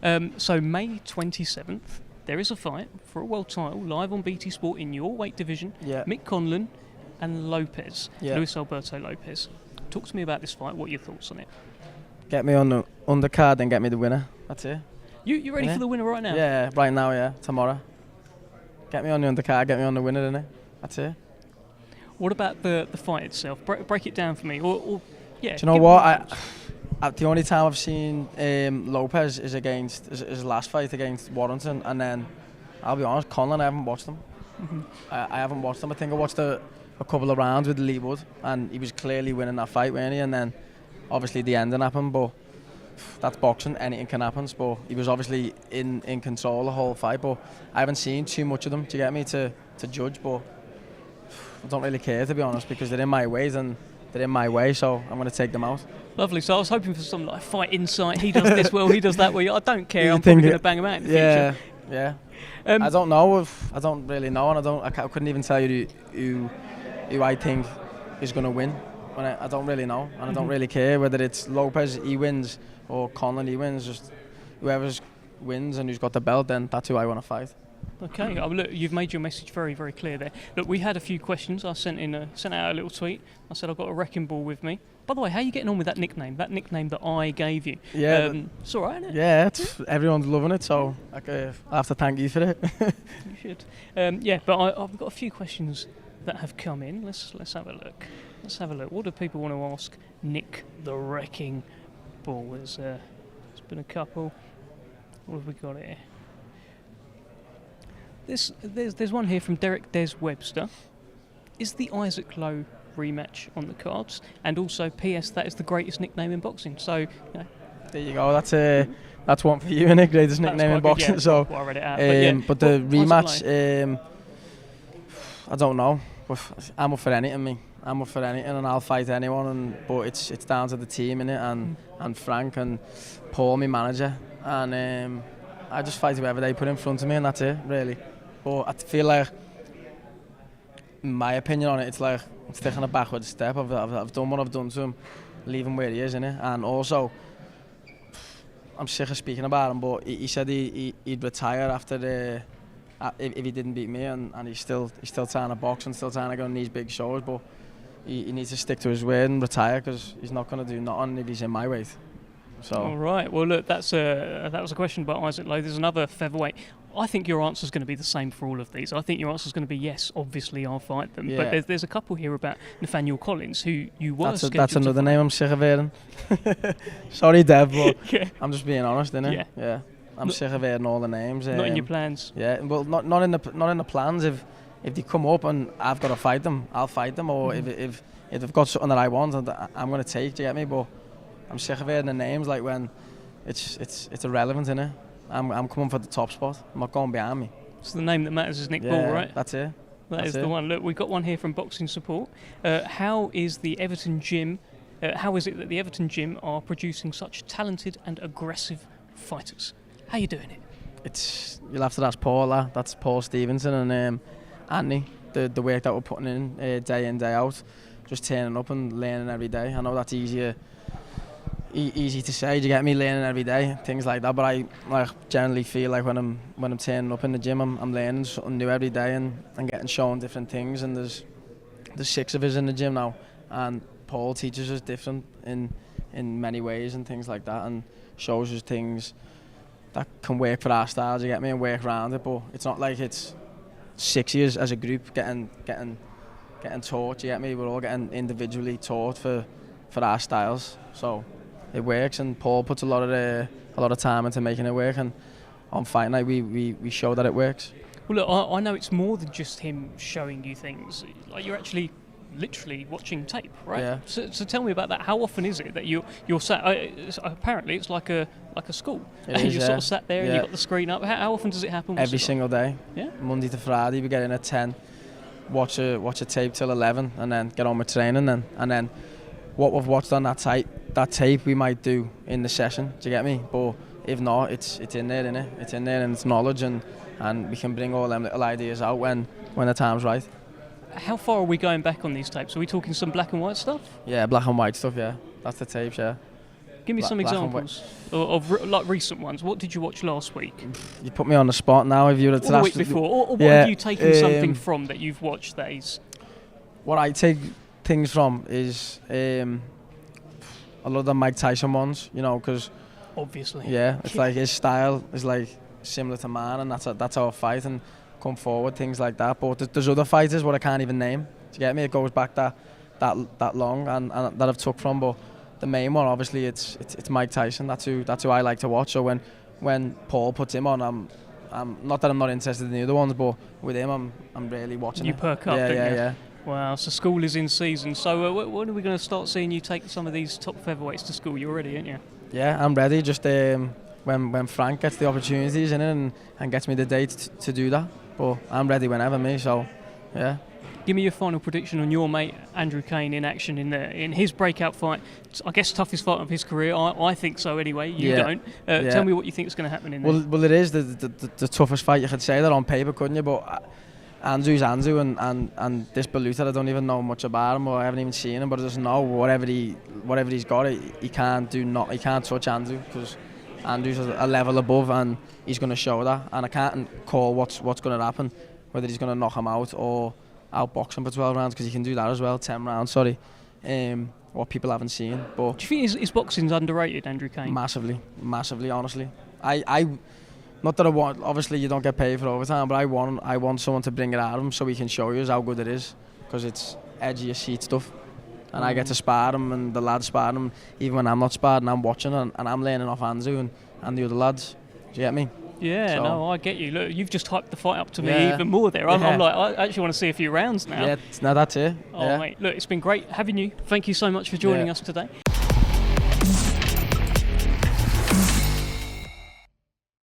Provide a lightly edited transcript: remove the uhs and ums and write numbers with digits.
So May 27th, there is a fight for a world title live on BT Sport in your weight division. Yeah. Mick Conlan and Lopez, Yeah. Luis Alberto Lopez. Talk to me about this fight. What are your thoughts on it? Get me on the undercard and get me the winner. That's it. You ready Yeah. for the winner right now? Yeah, right now, yeah. Tomorrow. Get me on the undercard, get me on the winner, innit? That's it. What about the fight itself? Break it down for me. Or yeah. Do you know what? The only time I've seen Lopez is against his last fight against Warrington, and then I'll be honest, Conlan, I haven't watched him. Mm-hmm. I haven't watched him. I think I watched a couple of rounds with Lee Wood, and he was clearly winning that fight, wasn't he? And then obviously the ending happened, but that's boxing, anything can happen. But he was obviously in control the whole fight, but I haven't seen too much of them, do you get me, to judge, but I don't really care, to be honest, because they're in my ways and they're in my way, so I'm going to take them out. Lovely. So I was hoping for some like fight insight. He does this well, he does that well. I don't care. I'm probably going to bang him out in the future. Yeah. I don't know. I don't really know, and I couldn't even tell you who I think is going to win. I don't really know, and I don't really care whether it's Lopez, he wins, or Conlan, he wins. Just whoever wins and who's got the belt, then that's who I want to fight. Okay. Look, you've made your message very, very clear there. Look, we had a few questions. I sent out a little tweet. I said I've got a wrecking ball with me. By the way, how are you getting on with that nickname? That nickname that I gave you. Yeah. It's all right, isn't it? Yeah, everyone's loving it, so I have to thank you for it. You should. Yeah, but I've got a few questions that have come in. Let's have a look. What do people want to ask Nick the Wrecking Ball? There's been a couple. What have we got here? There's one here from Derek Des Webster. Is the Isaac Lowe rematch on the cards? And also, P.S. that is the greatest nickname in boxing. So, you know. There you go. That's one for you, Nick. Greatest nickname in boxing. Good, so, I read it out. but the rematch, I don't know. I'm up for anything, and I'll fight anyone. But it's down to the team, innit? And Frank and Paul, my manager, and I just fight whoever they put in front of me, and that's it, really. But I feel like, in my opinion on it, it's like it's taking a backward step. I've done what I've done to him, leave him where he is, innit? And also, I'm sick of speaking about him, but he said he'd retire after if he didn't beat me, and he's still trying to box and still trying to go on these big shows, but he needs to stick to his word and retire, because he's not going to do nothing if he's in my weight. So. All right. Well, look, that was a question by Isaac Lowe. There's another featherweight. I think your answer is going to be the same for all of these. I think your answer is going to be yes. Obviously, I'll fight them. Yeah. But there's a couple here about Nathaniel Collins, who you were. That's another name I'm sick of hearing. Sorry, Dev, but yeah. I'm just being honest, innit? Yeah. I'm sick of hearing all the names. Not in your plans. Yeah. Well, not in the plans. If they come up and I've got to fight them, I'll fight them. Or if they've got something that I want, I'm going to take. Do you get me? But I'm sick of hearing the names like when it's irrelevant, innit? I'm coming for the top spot. I'm not going behind me. So the name that matters is Nick Ball, right? That's it. That is the one. Look, we've got one here from Boxing Support. How is it that the Everton gym are producing such talented and aggressive fighters? How are you doing it? You'll have to ask Paul. That's Paul Stevenson and Anthony. The work that we're putting in day out, just turning up and learning every day. I know that's easy to say, do you get me, learning every day, things like that, but I generally feel like when I'm turning up in the gym, I'm learning something new every day and getting shown different things, and there's 6 of us in the gym now, and Paul teaches us different in many ways and things like that, and shows us things that can work for our style, do you get me, and work around it, but it's not like it's 6 years as a group getting taught, do you get me, we're all getting individually taught for our styles, so it works, and Paul puts a lot of time into making it work, and on fight night we show that it works. Well, look, I know it's more than just him showing you things. Like, you're actually literally watching tape, right? Yeah. So tell me about that. How often is it that you're sat? Apparently, it's like a school. You're sort of sat there and you've got the screen up. How often does it happen? Every single day. Yeah. Monday to Friday, we get in at 10, watch a tape till 11, and then get on with training. And then what we've watched on that tape we might do in the session. Do you get me? But if not, it's in there, innit? It's in there, and it's knowledge, and we can bring all them little ideas out when the time's right. How far are we going back on these tapes? Are we talking some black and white stuff? Yeah, black and white stuff, yeah. That's the tapes, yeah. Give me some black and white. examples of like recent ones. What did you watch last week? You put me on the spot now. If you were to Or the ask week before? Or what yeah, have you taken something from that you've watched that is... What I take things from is a lot of the Mike Tyson ones, you know, because Obviously. yeah, it's like his style is like similar to mine, and that's how I fight and come forward, things like that. But there's other fighters what I can't even name. Do you get me? It goes back that long, and that I've took from. But the main one, obviously, it's Mike Tyson. That's who I like to watch. So when Paul puts him on, I'm not that I'm not interested in the other ones, but with him, I'm really watching. You perk up, don't you? Yeah. Wow, so school is in season. So when are we going to start seeing you take some of these top featherweights to school? You're ready, aren't you? Yeah, I'm ready. Just when Frank gets the opportunities in it and gets me the date to do that. But I'm ready whenever, me. So, yeah. Give me your final prediction on your mate Andrew Kane in action in his breakout fight. I guess toughest fight of his career. I think so anyway. You don't. Tell me what you think is going to happen in there. Well, it is the toughest fight. You could say that on paper, couldn't you? But Andrew's Andrew, and this Bout, I don't even know much about him, or I haven't even seen him. But I just know whatever he's got, he can't touch Andrew, because Andrew's a level above, and he's going to show that. And I can't call what's going to happen, whether he's going to knock him out or outbox him for 12 rounds, because he can do that as well. 10 rounds, sorry. What people haven't seen. But do you think his boxing's underrated, Andrew Kane? Massively, honestly. I not that I want. Obviously, you don't get paid for overtime, but I want someone to bring it out of him so he can show you how good it is, because it's edgy as shit stuff. And I get to spar him, and the lads spar him, even when I'm not sparred, and I'm watching, and I'm learning off Andrew and the other lads. Do you get me? Yeah, so, no, I get you. Look, you've just hyped the fight up to me even more there. I'm like, I actually want to see a few rounds now. Yeah, no, that's it. Oh, mate, look, it's been great having you. Thank you so much for joining us today.